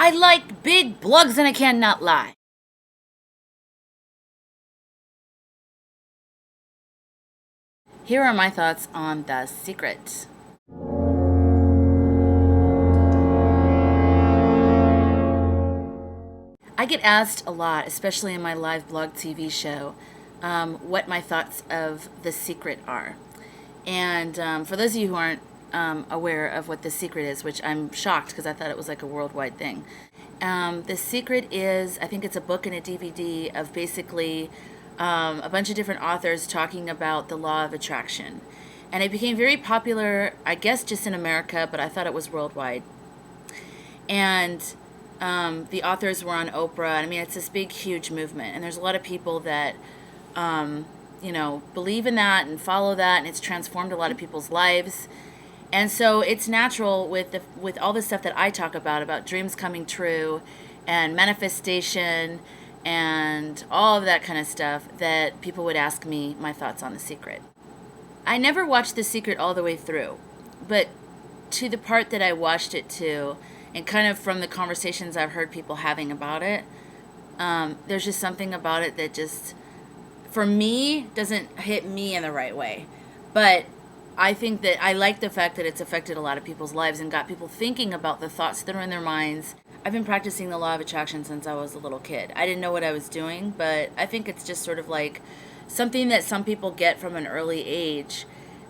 I like big blogs and I cannot lie. Here are my thoughts on The Secret. I get asked a lot, especially in my live BlogTV show, what my thoughts of The Secret are. And for those of you who aren't aware of what The Secret is, which I'm shocked because I thought it was like a worldwide thing. The Secret is, I think it's a book and a DVD of basically a bunch of different authors talking about the law of attraction. And it became very popular, I guess just in America, but I thought it was worldwide. And the authors were on Oprah. I mean, it's this big, huge movement. And there's a lot of people that, believe in that and follow that. And it's transformed a lot of people's lives. And so it's natural with all the stuff that I talk about dreams coming true and manifestation and all of that kind of stuff, that people would ask me my thoughts on The Secret. I never watched The Secret all the way through, but to the part that I watched it to, and kind of from the conversations I've heard people having about it, there's just something about it that just, for me, doesn't hit me in the right way. But I think that I like the fact that it's affected a lot of people's lives and got people thinking about the thoughts that are in their minds. I've been practicing the law of attraction since I was a little kid. I didn't know what I was doing, but I think it's just sort of like something that some people get from an early age.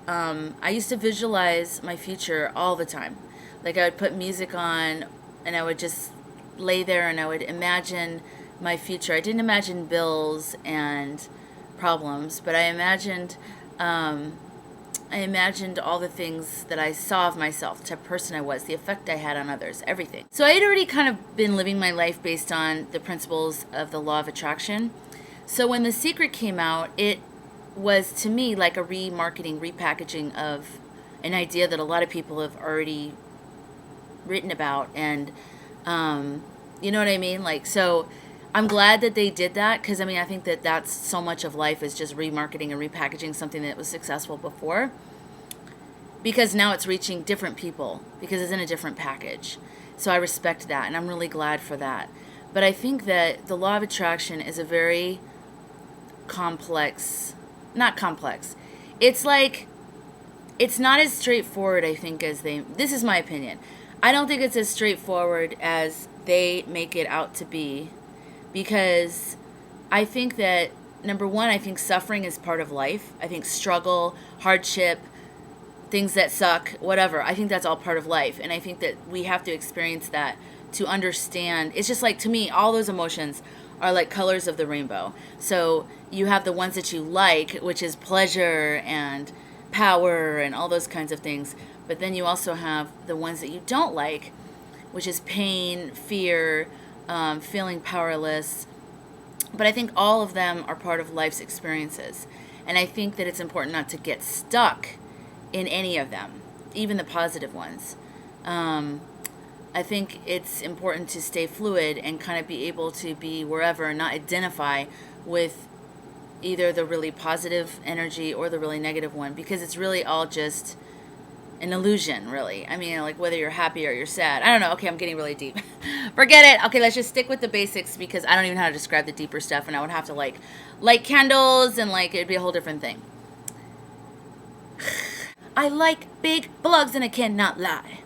I used to visualize my future all the time. Like I would put music on and I would just lay there and I would imagine my future. I didn't imagine bills and problems, but I imagined all the things that I saw of myself, the type of person I was, the effect I had on others, everything. So I had already kind of been living my life based on the principles of the law of attraction. So when The Secret came out, it was to me like a remarketing, repackaging of an idea that a lot of people have already written about. And you know what I mean? Like, so I'm glad that they did that, because I mean, I think that that's so much of life is just remarketing and repackaging something that was successful before, because now it's reaching different people because it's in a different package. So I respect that, and I'm really glad for that. But I think that the law of attraction is a very not complex. It's like, it's not as straightforward, I think, this is my opinion. I don't think it's as straightforward as they make it out to be. Because I think that, number one, I think suffering is part of life. I think struggle, hardship, things that suck, whatever, I think that's all part of life. And I think that we have to experience that to understand. It's just like, to me, all those emotions are like colors of the rainbow. So you have the ones that you like, which is pleasure and power and all those kinds of things. But then you also have the ones that you don't like, which is pain, fear, feeling powerless. But I think all of them are part of life's experiences. And I think that it's important not to get stuck in any of them, even the positive ones. I think it's important to stay fluid and kind of be able to be wherever and not identify with either the really positive energy or the really negative one, because it's really all just an illusion, really. I mean, like, whether you're happy or you're sad. I don't know. Okay, I'm getting really deep. Forget it. Okay, let's just stick with the basics, because I don't even know how to describe the deeper stuff, and I would have to like light candles, and like it'd be a whole different thing. I like big blogs and I cannot lie.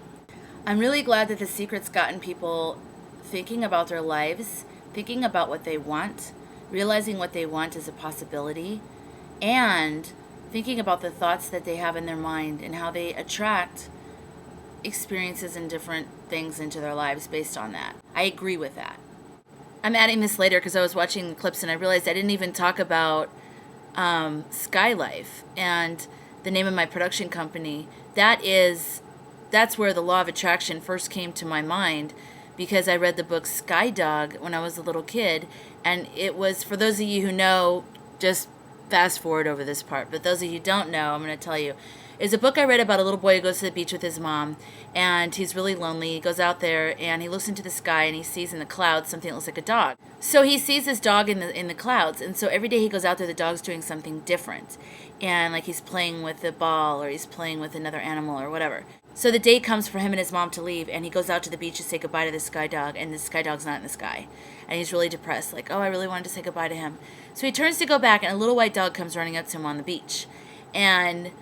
I'm really glad that The Secret's gotten people thinking about their lives, thinking about what they want, realizing what they want is a possibility, and thinking about the thoughts that they have in their mind and how they attract experiences and different things into their lives based on that. I agree with that. I'm adding this later because I was watching the clips and I realized I didn't even talk about Skylife and the name of my production company. That's where the law of attraction first came to my mind, because I read the book Sky Dog when I was a little kid, and it was, for those of you who know, just fast forward over this part, but those of you who don't know, I'm going to tell you. It's a book I read about a little boy who goes to the beach with his mom, and he's really lonely. He goes out there and he looks into the sky and he sees in the clouds something that looks like a dog. So he sees this dog in the clouds, and so every day he goes out there, the dog's doing something different, and like he's playing with the ball or he's playing with another animal or whatever. So the day comes for him and his mom to leave, and he goes out to the beach to say goodbye to the sky dog, and the sky dog's not in the sky. And he's really depressed, like, oh, I really wanted to say goodbye to him. So he turns to go back, and a little white dog comes running up to him on the beach and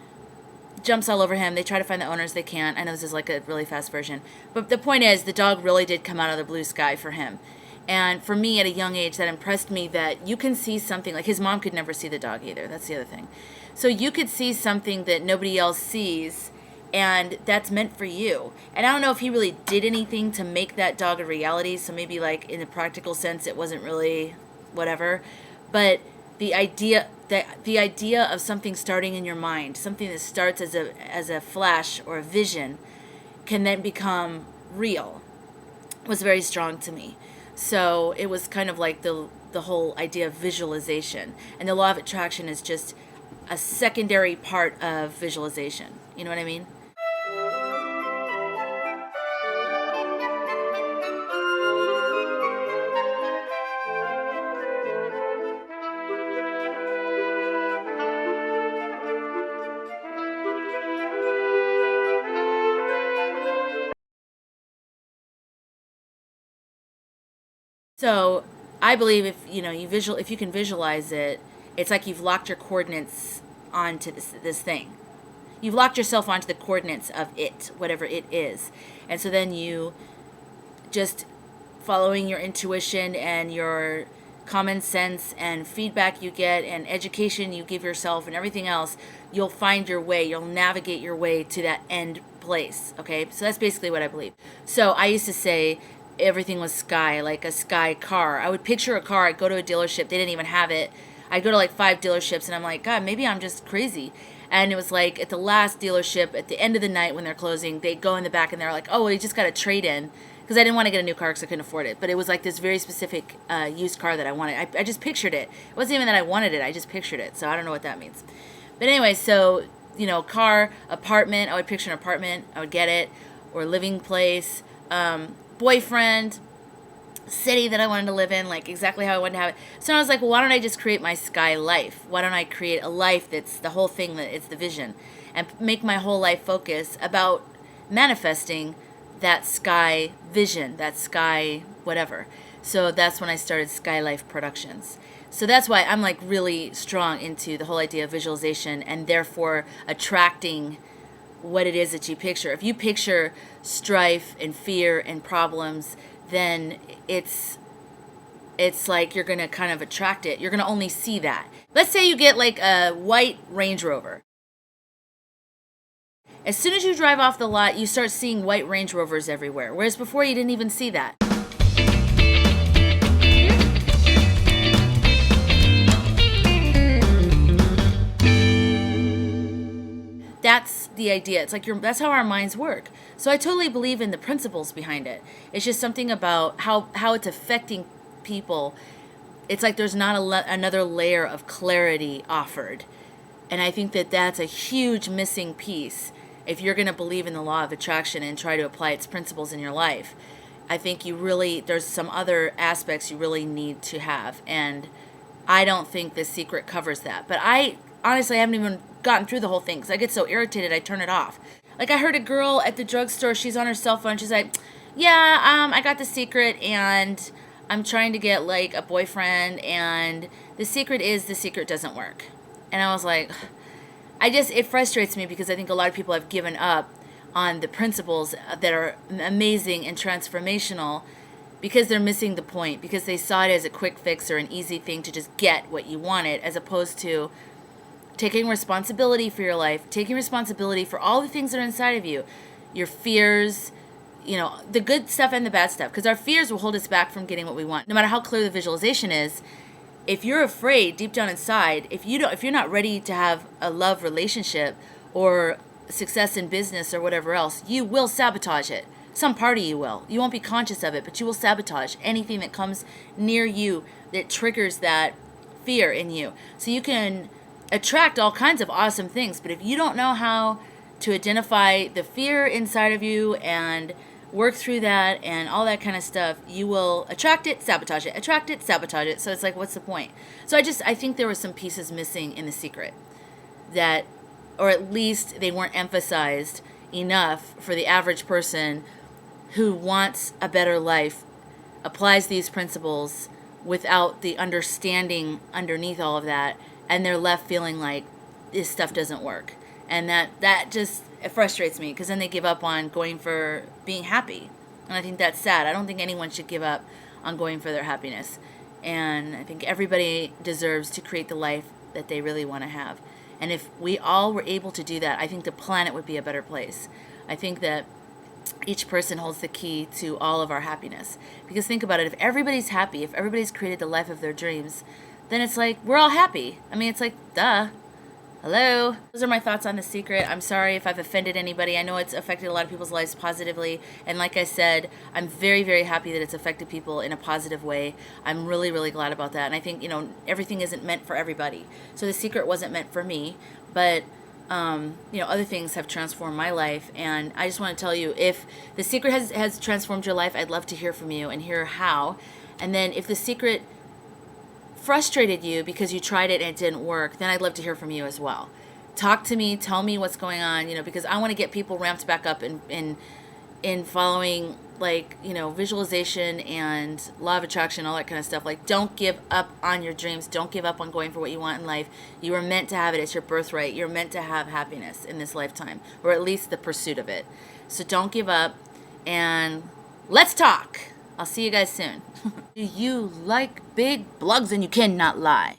jumps all over him. They try to find the owners. They can't. I know this is like a really fast version. But the point is, the dog really did come out of the blue sky for him. And for me, at a young age, that impressed me that you can see something. Like, his mom could never see the dog either. That's the other thing. So you could see something that nobody else sees, and that's meant for you. And I don't know if he really did anything to make that dog a reality. So maybe, like, in the practical sense, it wasn't really whatever. But the idea of something starting in your mind, something that starts as a flash or a vision, can then become real, was very strong to me. So it was kind of like the whole idea of visualization. And the law of attraction is just a secondary part of visualization. You know what I mean? So I believe if you can visualize it, it's like you've locked your coordinates onto this thing. You've locked yourself onto the coordinates of it, whatever it is. And so then you just following your intuition and your common sense and feedback you get and education you give yourself and everything else, you'll find your way. You'll navigate your way to that end place. Okay? So that's basically what I believe. So I used to say everything was sky, like a sky car. I would picture a car. I'd go to a dealership. They didn't even have it. I'd go to like 5 dealerships, and I'm like, God, maybe I'm just crazy. And it was like at the last dealership, at the end of the night when they're closing, they'd go in the back and they're like, oh, well, you just got a trade-in. Because I didn't want to get a new car because I couldn't afford it. But it was like this very specific used car that I wanted. I just pictured it. It wasn't even that I wanted it. I just pictured it. So I don't know what that means. But anyway, so, car, apartment. I would picture an apartment. I would get it. Or living place. Boyfriend, city that I wanted to live in, like exactly how I wanted to have it. So I was like, well, why don't I just create my sky life? Why don't I create a life that's the whole thing, that it's the vision, and make my whole life focus about manifesting that sky vision, that sky whatever. So that's when I started Sky Life Productions. So that's why I'm like really strong into the whole idea of visualization and therefore attracting what it is that you picture. If you picture strife and fear and problems, then it's like you're going to kind of attract it. You're going to only see that. Let's say you get like a white Range Rover. As soon as you drive off the lot, you start seeing white Range Rovers everywhere, whereas before you didn't even see that. That's the idea. It's like that's how our minds work. So I totally believe in the principles behind it. It's just something about how it's affecting people. It's like there's not another layer of clarity offered. And I think that that's a huge missing piece if you're going to believe in the law of attraction and try to apply its principles in your life. I think there's some other aspects you really need to have. And I don't think The Secret covers that. But I honestly haven't even gotten through the whole thing because I get so irritated I turn it off. Like I heard a girl at the drugstore, she's on her cell phone, she's like, yeah, I got The Secret and I'm trying to get like a boyfriend, and the secret doesn't work. And I was like, it frustrates me because I think a lot of people have given up on the principles that are amazing and transformational because they're missing the point, because they saw it as a quick fix or an easy thing to just get what you wanted, as opposed to taking responsibility for your life, taking responsibility for all the things that are inside of you, your fears, the good stuff and the bad stuff, because our fears will hold us back from getting what we want. No matter how clear the visualization is, if you're afraid deep down inside, if you're not ready to have a love relationship or success in business or whatever else, you will sabotage it. Some part of you will. You won't be conscious of it, but you will sabotage anything that comes near you that triggers that fear in you. So you can attract all kinds of awesome things, but if you don't know how to identify the fear inside of you and work through that and all that kind of stuff, you will attract it, sabotage it, attract it, sabotage it. So it's like, what's the point? So I think there were some pieces missing in The Secret that, or at least they weren't emphasized enough for the average person who wants a better life, applies these principles without the understanding underneath all of that, and they're left feeling like this stuff doesn't work. And that just, it frustrates me, because then they give up on going for being happy. And I think that's sad. I don't think anyone should give up on going for their happiness. And I think everybody deserves to create the life that they really want to have. And if we all were able to do that, I think the planet would be a better place. I think that each person holds the key to all of our happiness. Because think about it, if everybody's happy, if everybody's created the life of their dreams, then it's like, we're all happy. I mean, it's like, duh. Hello. Those are my thoughts on The Secret. I'm sorry if I've offended anybody. I know it's affected a lot of people's lives positively. And like I said, I'm very, very happy that it's affected people in a positive way. I'm really, really glad about that. And I think, everything isn't meant for everybody. So The Secret wasn't meant for me. But, other things have transformed my life. And I just want to tell you, if The Secret has transformed your life, I'd love to hear from you and hear how. And then if The Secret frustrated you because you tried it and it didn't work, then I'd love to hear from you as well. Talk to me, tell me what's going on, because I want to get people ramped back up in following, visualization and law of attraction, all that kind of stuff. Don't give up on your dreams. Don't give up on going for what you want in life. You were meant to have it. It's your birthright. You're meant to have happiness in this lifetime, or at least the pursuit of it. So don't give up, and let's talk. I'll see you guys soon. Do you like big blogs and you cannot lie?